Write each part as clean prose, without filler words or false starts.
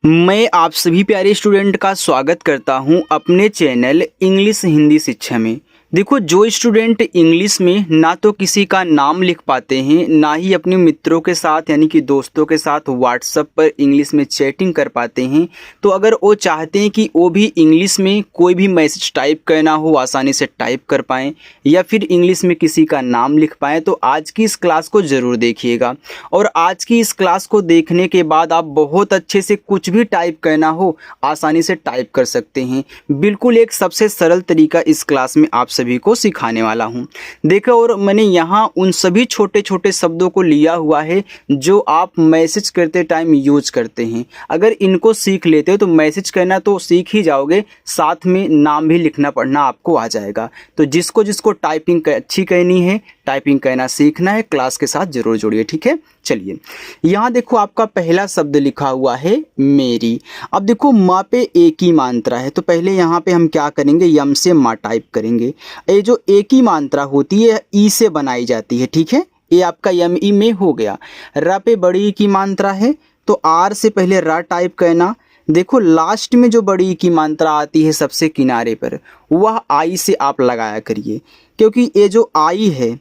मैं आप सभी प्यारे स्टूडेंट का स्वागत करता हूं अपने चैनल इंग्लिश हिंदी शिक्षा में। देखो, जो स्टूडेंट इंग्लिश में ना तो किसी का नाम लिख पाते हैं, ना ही अपने मित्रों के साथ यानी कि दोस्तों के साथ व्हाट्सएप पर इंग्लिश में चैटिंग कर पाते हैं, तो अगर वो चाहते हैं कि वो भी इंग्लिश में कोई भी मैसेज टाइप करना हो आसानी से टाइप कर पाएँ या फिर इंग्लिश में किसी का नाम लिख पाएँ, तो आज की इस क्लास को ज़रूर देखिएगा। और आज की इस क्लास को देखने के बाद आप बहुत अच्छे से कुछ भी टाइप करना हो आसानी से टाइप कर सकते हैं। बिल्कुल एक सबसे सरल तरीका इस क्लास में आप सभी को सिखाने वाला हूं। देखो, और मैंने यहाँ उन सभी छोटे छोटे शब्दों को लिया हुआ है जो आप मैसेज करते टाइम यूज करते हैं। अगर इनको सीख लेते हो तो मैसेज करना तो सीख ही जाओगे, साथ में नाम भी लिखना पढ़ना आपको आ जाएगा। तो जिसको जिसको टाइपिंग अच्छी करनी है, टाइपिंग करना सीखना है, क्लास के साथ जरूर जुड़िए। ठीक है, चलिए यहाँ देखो आपका पहला शब्द लिखा हुआ है मेरी। अब देखो माँ पे एक ही मात्रा है, तो पहले यहाँ पे हम क्या करेंगे, यम से माँ टाइप करेंगे। ये जो एक ही मात्रा होती है ई से बनाई जाती है। ठीक है, ये आपका यम ई में हो गया। र पे बड़ी की मात्रा है तो आर से पहले रा टाइप करना। देखो लास्ट में जो बड़ी की मात्रा आती है सबसे किनारे पर, वह आई से आप लगाया करिए, क्योंकि ये जो आई है,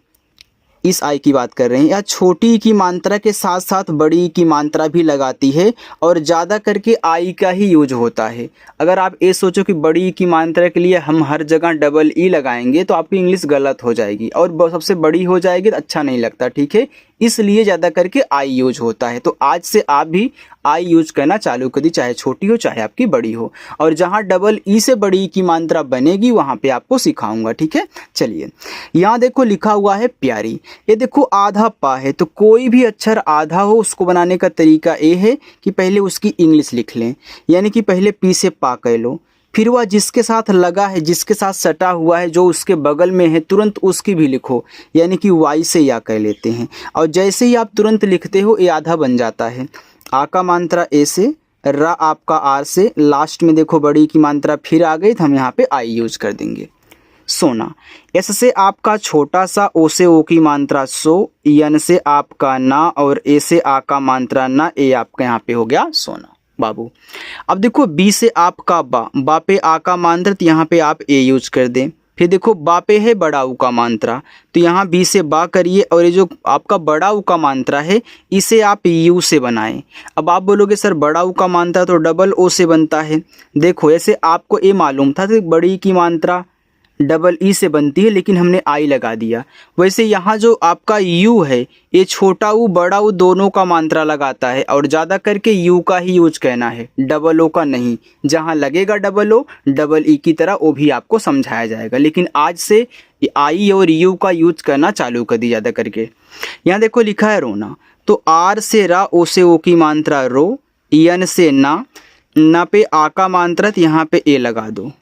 इस आई की बात कर रहे हैं, या छोटी की मात्रा के साथ साथ बड़ी की मात्रा भी लगाती है और ज़्यादा करके आई का ही यूज होता है। अगर आप ये सोचो कि बड़ी की मात्रा के लिए हम हर जगह डबल ई लगाएंगे तो आपकी इंग्लिश गलत हो जाएगी और सबसे बड़ी हो जाएगी तो अच्छा नहीं लगता। ठीक है, इसलिए ज़्यादा करके आई यूज होता है। तो आज से आप भी आई यूज करना चालू कर दी, चाहे छोटी हो चाहे आपकी बड़ी हो। और जहाँ डबल ई से बड़ी की मात्रा बनेगी वहाँ पे आपको सिखाऊंगा। ठीक है, चलिए यहाँ देखो लिखा हुआ है प्यारी। ये देखो आधा पा है, तो कोई भी अक्षर आधा हो उसको बनाने का तरीका ये है कि पहले उसकी इंग्लिश लिख लें, यानी कि पहले पी से पा कह लो, फिर वह जिसके साथ लगा है, जिसके साथ सटा हुआ है, जो उसके बगल में है, तुरंत उसकी भी लिखो, यानी कि वाई से या कह लेते हैं। और जैसे ही आप तुरंत लिखते हो ये आधा बन जाता है। आ का मात्रा ए से, रा आपका आर से, लास्ट में देखो बड़ी की मात्रा फिर आ गई तो हम यहाँ पे आई यूज कर देंगे। सोना, एस से आपका छोटा सा, ओ से ओ की मात्रा सो, यन से आपका ना और ए से आ का मात्रा ना, ए आपका यहाँ पे हो गया सोना बाबू। अब देखो बी से आपका बा पे आ का मात्रा, तो यहाँ पे आप ए यूज कर दें। फिर देखो बा पे है बड़ा ऊ का मात्रा, तो यहाँ बी से बा करिए और ये जो आपका बड़ा ऊ का मात्रा है इसे आप यू से बनाएं। अब आप बोलोगे सर बड़ा ऊ का मात्रा तो डबल ओ से बनता है। देखो ऐसे आपको ये मालूम था कि बड़ी की मात्रा डबल ई से बनती है, लेकिन हमने आई लगा दिया। वैसे यहाँ जो आपका यू है ये छोटा ऊ बड़ा ऊ दोनों का मात्रा लगाता है और ज़्यादा करके यू का ही यूज कहना है, डबल ओ का नहीं। जहाँ लगेगा डबल ओ डबल ई की तरह वो भी आपको समझाया जाएगा, लेकिन आज से आई और यू का यूज करना चालू कर दी ज़्यादा करके। यहाँ देखो लिखा है रोना, तो आर से रा, ओ से ओ की मात्रा रो, यन से ना पे आ का मात्रा, तो यहाँ पे ए लगा दो।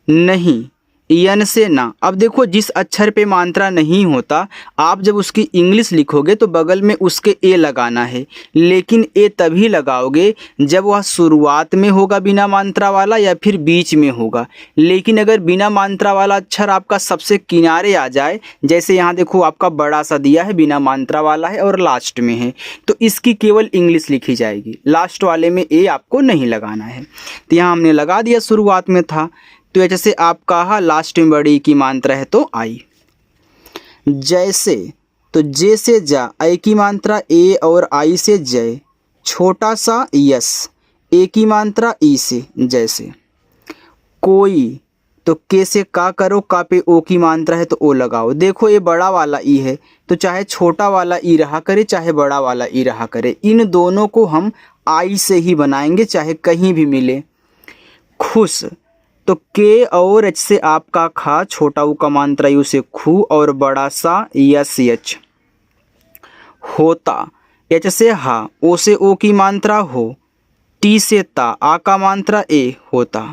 नहीं, यन से ना। अब देखो जिस अक्षर पे मात्रा नहीं होता आप जब उसकी इंग्लिश लिखोगे तो बगल में उसके ए लगाना है, लेकिन ए तभी लगाओगे जब वह शुरुआत में होगा बिना मात्रा वाला या फिर बीच में होगा। लेकिन अगर बिना मात्रा वाला अक्षर आपका सबसे किनारे आ जाए, जैसे यहाँ देखो आपका बड़ा सा दिया है बिना मात्रा वाला है और लास्ट में है, तो इसकी केवल इंग्लिश लिखी जाएगी, लास्ट वाले में ए आपको नहीं लगाना है। तो यहाँ हमने लगा दिया, शुरुआत में था तो जैसे आप कहा लास्ट में बड़ी की मात्रा है तो आई। जैसे, तो जे से जा, ए की मात्रा ए और आई से जय, छोटा सा यस, ए की मात्रा ई से जैसे। कोई, तो के से का करो, का पे ओ की मात्रा है तो ओ लगाओ। देखो ये बड़ा वाला ई है तो चाहे छोटा वाला ई रहा करे चाहे बड़ा वाला ई रहा करे, इन दोनों को हम आई से ही बनाएंगे चाहे कहीं भी मिले। खुश, तो के और एच से आपका खा, छोटा ऊ का मात्रा यू से खू और बड़ा सा यस एच। होता, एच से हा, ओ से ओ की मात्रा हो, टी से ता, आ का मात्रा ए होता।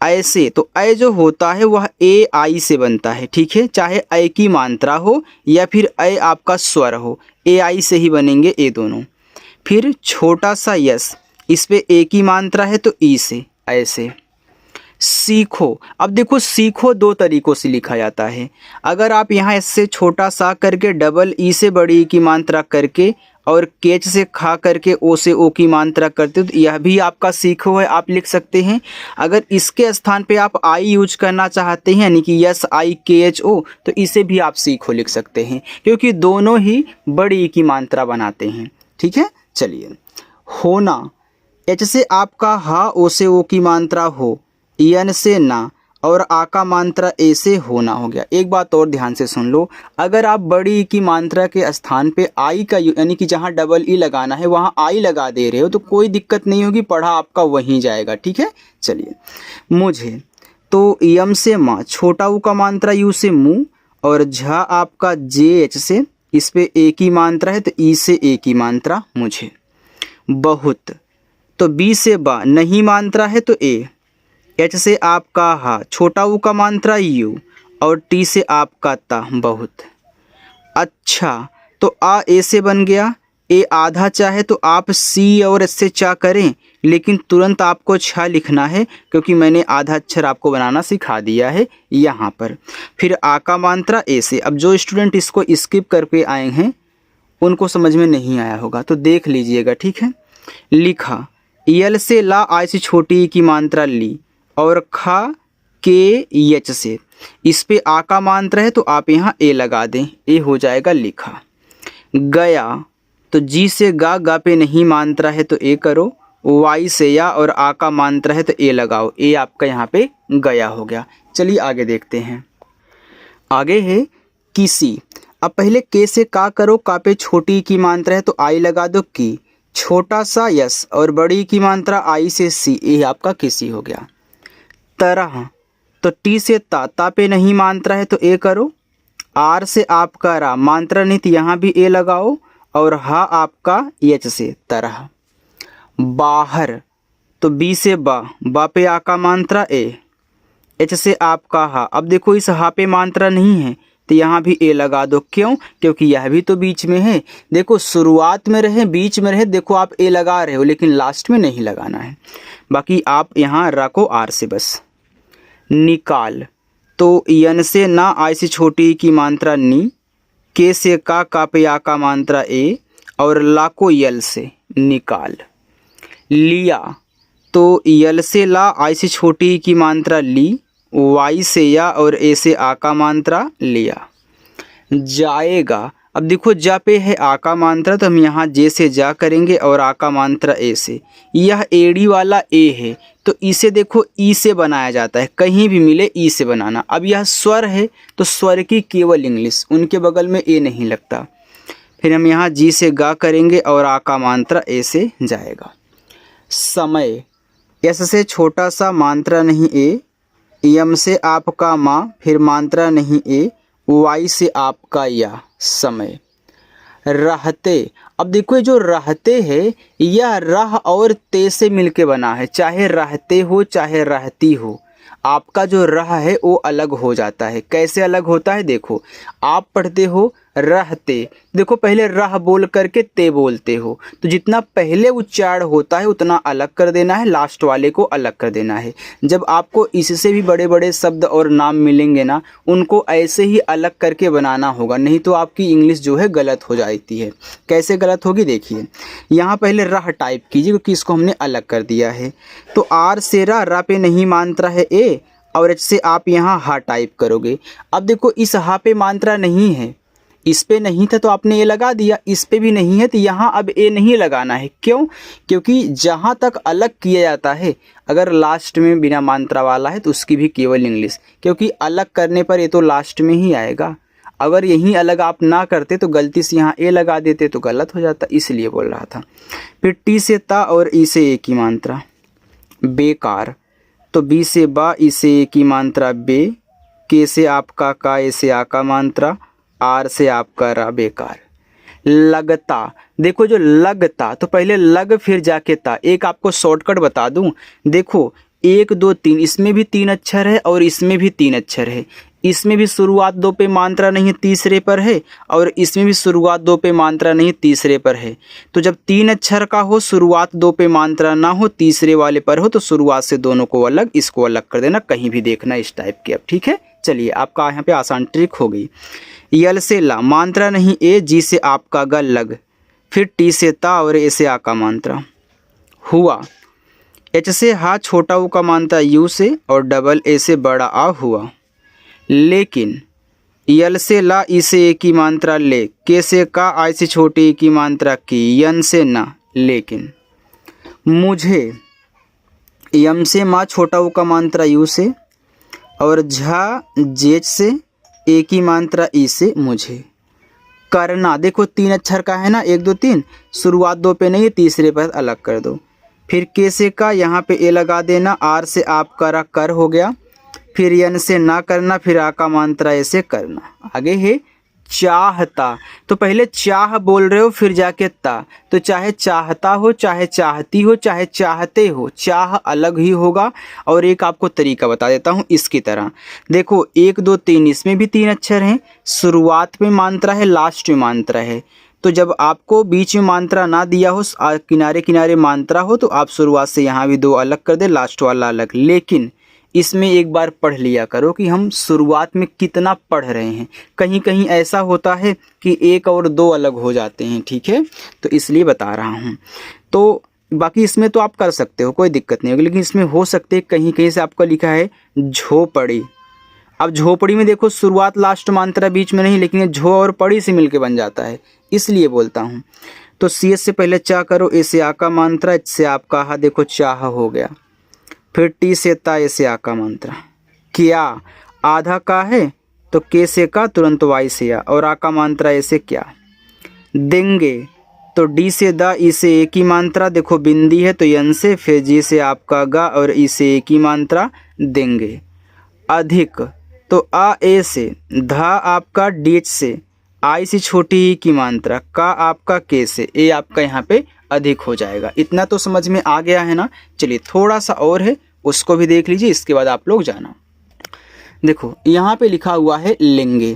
ऐसे, तो ऐ जो होता है वह ए आई से बनता है। ठीक है, चाहे ऐ की मात्रा हो या फिर ऐ आपका स्वर हो, ए आई से ही बनेंगे ये दोनों। फिर छोटा सा यस, इस पे ए की मात्रा है तो ई से, ऐसे। सीखो, अब देखो सीखो दो तरीकों से लिखा जाता है। अगर आप यहाँ इससे छोटा सा करके डबल ई से बड़ी की मात्रा करके और केच से खा करके ओ से ओ की मात्रा करते हो तो यह भी आपका सीखो है, आप लिख सकते हैं। अगर इसके स्थान पे आप आई यूज करना चाहते हैं यानी कि SIKHO तो इसे भी आप सीखो लिख सकते हैं, क्योंकि दोनों ही बड़ी की मात्रा बनाते हैं। ठीक है, चलिए। होना, H से आपका हा, ओ से ओ की मात्रा हो, यन से ना और आ का मात्रा ए से होना हो गया। एक बात और ध्यान से सुन लो, अगर आप बड़ी ई की मात्रा के स्थान पे आई का यानी कि जहाँ डबल ई लगाना है वहाँ आई लगा दे रहे हो तो कोई दिक्कत नहीं होगी, पढ़ा आपका वहीं जाएगा। ठीक है, चलिए। मुझे, तो यम से माँ, छोटा ऊ का मात्रा यू से मुँह और झा आपका JH से, इस पे ए की मात्रा है तो ई से ए की मात्रा मुझे। बहुत, तो बी से बा, नहीं मात्रा है तो ए, H से आपका हा, छोटा ऊ का मात्रा यू और टी से आपका ता, बहुत। अच्छा, तो आ ए से बन गया, ए आधा चाहे तो आप सी और एस से चा करें, लेकिन तुरंत आपको छा लिखना है क्योंकि मैंने आधा अक्षर आपको बनाना सिखा दिया है यहाँ पर। फिर आ का मात्रा ए से। अब जो स्टूडेंट इसको स्किप करके आए हैं उनको समझ में नहीं आया होगा तो देख लीजिएगा। ठीक है, लिखा, यल से ला, आई से छोटी की मात्रा ली और खा KH से, इस पे आ का मात्रा है तो आप यहाँ ए लगा दें, ए हो जाएगा लिखा। गया, तो जी से गा पे नहीं मात्रा है तो ए करो, वाई से या और आ का मात्रा है तो ए लगाओ, ए आपका यहाँ पे गया हो गया। चलिए आगे देखते हैं। आगे है किसी। अब पहले के से का करो, का पे छोटी की मात्रा है तो आई लगा दो की, छोटा सा यस और बड़ी की मात्रा आई से सी, ये आपका किसी हो गया। तरह, तो टी से ता पे नहीं मात्रा है तो ए करो, आर से आपका रा, मात्रा नहीं तो यहाँ भी ए लगाओ और हा आपका एच से, तरह। बाहर, तो बी से बा पे आ का मात्रा ए, एच से आपका हा। अब देखो इस हा पे मात्रा नहीं है तो यहाँ भी ए लगा दो, क्यों? क्योंकि यह भी तो बीच में है। देखो शुरुआत में रहे, बीच में रहे, देखो आप ए लगा रहे हो लेकिन लास्ट में नहीं लगाना है। बाकी आप यहाँ रखो आर से बस। निकाल, तो यन से ना, आई से छोटी की मात्रा नी, के से का पे आ का मात्रा ए और ला को यल से, निकाल। लिया, तो यल से ला, आई से छोटी की मात्रा ली, वाई से या और ए से आ का मात्रा लिया। जाएगा, अब देखो जा पे है आ का मात्रा तो हम यहाँ जे से जा करेंगे और आ का मात्रा ए से। यह एड़ी वाला ए है तो इसे देखो ई से बनाया जाता है, कहीं भी मिले ई से बनाना। अब यह स्वर है तो स्वर की केवल इंग्लिश, उनके बगल में ए नहीं लगता। फिर हम यहाँ जी से गा करेंगे और आ का मात्रा ए से जाएगा। समय, एस से छोटा सा मात्रा नहीं ए, यम से आपका माँ, फिर मात्रा नहीं ए, वाई से आपका या, समय। रहते, अब देखो जो रहते है यह रह और ते से मिलके बना है, चाहे रहते हो चाहे रहती हो, आपका जो रह है वो अलग हो जाता है। कैसे अलग होता है? देखो आप पढ़ते हो रहते, देखो पहले रह बोल करके ते बोलते हो तो जितना पहले उच्चारण होता है उतना अलग कर देना है, लास्ट वाले को अलग कर देना है। जब आपको इससे भी बड़े बड़े शब्द और नाम मिलेंगे ना, उनको ऐसे ही अलग करके बनाना होगा, नहीं तो आपकी इंग्लिश जो है गलत हो जाती है। कैसे गलत होगी? देखिए यहाँ पहले रह टाइप कीजिए क्योंकि इसको हमने अलग कर दिया है। तो आर से रा पे नहीं मात्रा है ए और एच से आप यहाँ हा टाइप करोगे। अब देखो इस हा पे मात्रा नहीं है, इस पे नहीं था तो आपने ए लगा दिया, इस पे भी नहीं है तो यहाँ अब ए नहीं लगाना है। क्यों? क्योंकि जहाँ तक अलग किया जाता है अगर लास्ट में बिना मात्रा वाला है तो उसकी भी केवल इंग्लिश, क्योंकि अलग करने पर ये तो लास्ट में ही आएगा। अगर यहीं अलग आप ना करते तो गलती से यहाँ ए लगा देते तो गलत हो जाता, इसलिए बोल रहा था। फिर टी से ता और ई से ए की मात्रा। बेकार, तो बी से बा, ई से ए की मात्रा बे, के से आपका का, ए से आ का मात्रा, आर से आपका रा, बेकार। लगता, देखो जो लगता तो पहले लग फिर जाके ता। एक आपको शॉर्टकट बता दूं, देखो 1 2 3 इसमें भी 3 अक्षर है और इसमें भी 3 अक्षर है। इसमें भी शुरुआत 2 पे मात्रा नहीं है, तीसरे पर है, और इसमें भी शुरुआत 2 पे मात्रा नहीं है, तीसरे पर है। तो जब 3 अक्षर का हो, शुरुआत 2 पे मात्रा ना हो, तीसरे वाले पर हो, तो शुरुआत से दोनों को अलग, इसको अलग कर देना, कहीं भी देखना इस टाइप के। अब ठीक है, चलिए आपका यहाँ पे आसान ट्रिक हो गई। यल से ला, मात्रा नहीं ए, जी से आपका ग, लग। फिर टी से ता और ए से आ का मात्रा। हुआ, एच से हा छोटा ऊ का मात्रा यू से और डबल ए से बड़ा आ हुआ। लेकिन यल से ला ई से ए की मात्रा ले, के से का आई से छोटी ई की मात्रा की, यन से ना लेकिन। मुझे, यम से माँ छोटा ऊ का मात्रा यू से और झा जेच से ए की मात्रा ई से मुझे। करना, देखो 3 अक्षर का है ना, 1 2 3, शुरुआत 2 पे नहीं है, तीसरे पर अलग कर दो। फिर के से का यहाँ पे ए लगा देना, आर से आप करा कर हो गया। फिर यन से ना करना, फिर आ का मात्रा ऐसे करना। आगे है चाहता, तो पहले चाह बोल रहे हो फिर जाके ता, तो चाहे चाहता हो, चाहे चाहती हो, चाहे चाहते हो, चाह अलग ही होगा। और एक आपको तरीका बता देता हूँ इसकी तरह। देखो 1 2 3, इसमें भी 3 अक्षर हैं, शुरुआत में मात्रा है, लास्ट में मात्रा है। तो जब आपको बीच में मात्रा ना दिया हो, किनारे किनारे मात्रा हो, तो आप शुरुआत से यहाँ भी 2 अलग कर दे, लास्ट वाला अलग। लेकिन इसमें एक बार पढ़ लिया करो कि हम शुरुआत में कितना पढ़ रहे हैं। कहीं कहीं ऐसा होता है कि 1 और 2 अलग हो जाते हैं, ठीक है, तो इसलिए बता रहा हूँ। तो बाकी इसमें तो आप कर सकते हो, कोई दिक्कत नहीं होगी, लेकिन इसमें हो सकते हैं कहीं कहीं से आपका लिखा है झोपड़ी। अब झोपड़ी में देखो शुरुआत लास्ट मात्रा बीच में नहीं, लेकिन झो और पड़ी से मिलके बन जाता है, इसलिए बोलता हूँ। तो सी से पहले चा करो, ए से आ का मात्रा, एच से आपका हा, देखो चाह हो गया। फिर टी से ता, ए से आ का मात्रा। क्या, आधा का है तो के से का तुरंत वाई से आ, और आ का मात्रा ऐसे क्या। देंगे, तो डी से दा, ई से ए की मात्रा, देखो बिंदी है तो यन से, फिर जी से आपका गा और ई से ए की मात्रा देंगे। अधिक, तो आ ए से, धा आपका डी एच से, आई से छोटी ई की मात्रा, का आपका के से, ए आपका यहाँ पे अधिक हो जाएगा। इतना तो समझ में आ गया है ना। चलिए थोड़ा सा और है, उसको भी देख लीजिए, इसके बाद आप लोग जाना। देखो यहाँ पे लिखा हुआ है लेंगे,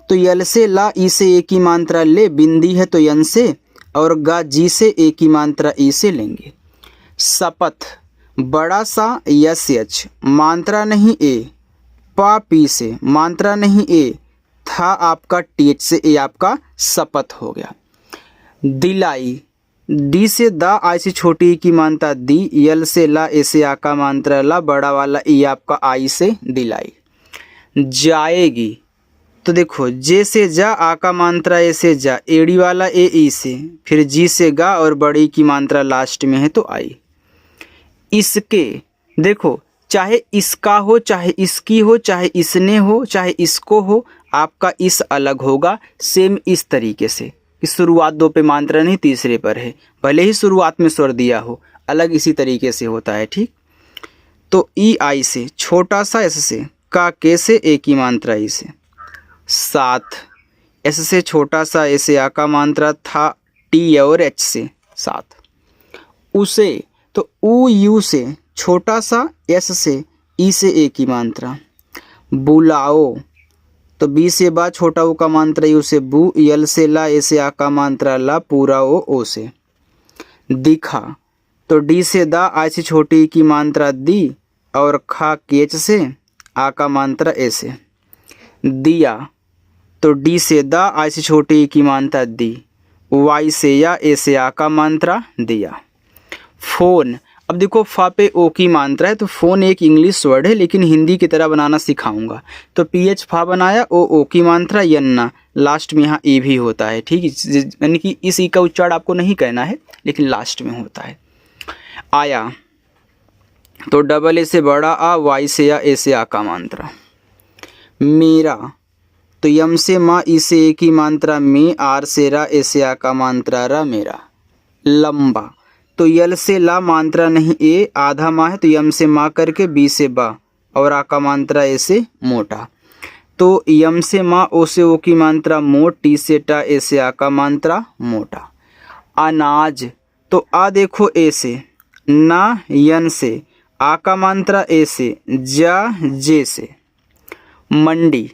तो यल से ला ई से ए की मात्रा ले, बिंदी है तो यन से, और गा जी से ए की मात्रा ई से लेंगे। शपथ, बड़ा सा यस एच, मात्रा नहीं ए, पा पी से, मात्रा नहीं ए, था आपका टी एच से, ए आपका शपथ हो गया। दिलाई, डी से दा, आई से छोटी ई की मात्रा दी, यल से ला, ए से आ का मात्रा ला, बड़ा वाला ई आपका आई से दिलाई। जाएगी, तो देखो जे से जा, आ का मात्रा ए से जा, एड़ी वाला ए ई से, फिर जी से गा और बड़ी की मात्रा लास्ट में है तो आई। इसके, देखो चाहे इसका हो, चाहे इसकी हो, चाहे इसने हो, चाहे इसको हो, आपका इस अलग होगा। सेम इस तरीके से कि शुरुआत 2 पे मात्रा नहीं, तीसरे पर है, भले ही शुरुआत में स्वर दिया हो, अलग इसी तरीके से होता है, ठीक। तो ई आई से, छोटा सा एस से, का के से, ए की मात्रा ई से। साथ, एस से छोटा सा, ए से आ का मात्रा, था टी और एच से साथ। उसे, तो ऊ यू से, छोटा सा एस से, ई से ए की मात्रा। बुलाओ, तो बी से बा, छोटा ओ का मात्रा यू से बू, यल से ला, ए से आ का मात्रा ला, पूरा ओ से। दिखा, तो डी से दा, आई से छोटी की मात्रा दी, और खा केच से, आ का मात्रा ए से। दिया, तो डी से दा, आई से छोटी की मात्रा दी, वाई से या, ए से आ का मात्रा दिया। फोन, अब देखो फा पे ओ की मात्रा है, तो फ़ोन एक इंग्लिश वर्ड है, लेकिन हिंदी की तरह बनाना सिखाऊंगा। तो पी एच फा बनाया, ओ की मात्रा यन्ना, लास्ट में यहाँ ए भी होता है, ठीक है, यानी कि इस ई का उच्चारण आपको नहीं कहना है, लेकिन लास्ट में होता है। आया, तो डबल ए से बड़ा आ, वाई से या, ए से आ का मात्रा। मेरा, तो यम से माँ, ई से ए की मात्रा में, आर से रा, ए से आ का मात्रा रा, मेरा। लंबा, तो यल से ला, मात्रा नहीं ए, आधा माँ है तो यम से माँ करके, बी से बा और आ का मात्रा ए से मोटा। तो यम से माँ, ओ से ओ की मात्रा मोट, टी से टा, ए से आ का मात्रा मोटा। अनाज, तो आ देखो ए से, ना यन से, आ का मात्रा ए से, जा जे से। मंडी,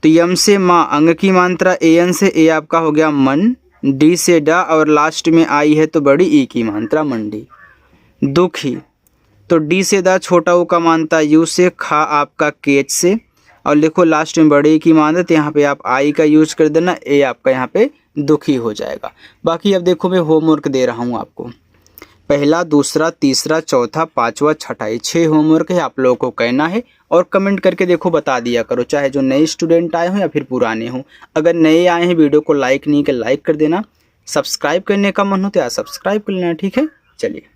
तो यम से माँ, अंग की मात्रा ए एन से, ए आपका हो गया मन, डी से डा और लास्ट में आई है तो बड़ी ई की मात्रा मंडी। दुखी, तो डी से दा, छोटा ओ का मात्रा यू से, खा आपका केच से, और देखो लास्ट में बड़े ई की मात्रा, तो यहाँ पे आप आई का यूज कर देना, ए आपका यहाँ पे दुखी हो जाएगा। बाकी अब देखो मैं होमवर्क दे रहा हूँ आपको, पहला, दूसरा, तीसरा, चौथा, पांचवा, छठा, ये 6 होमवर्क है, आप लोगों को कहना है और कमेंट करके देखो बता दिया करो, चाहे जो नए स्टूडेंट आए हों या फिर पुराने हों। अगर नए आए हैं वीडियो को लाइक नहीं किया लाइक कर देना, सब्सक्राइब करने का मन हो तो यार सब्सक्राइब कर लेना, ठीक है। चलिए।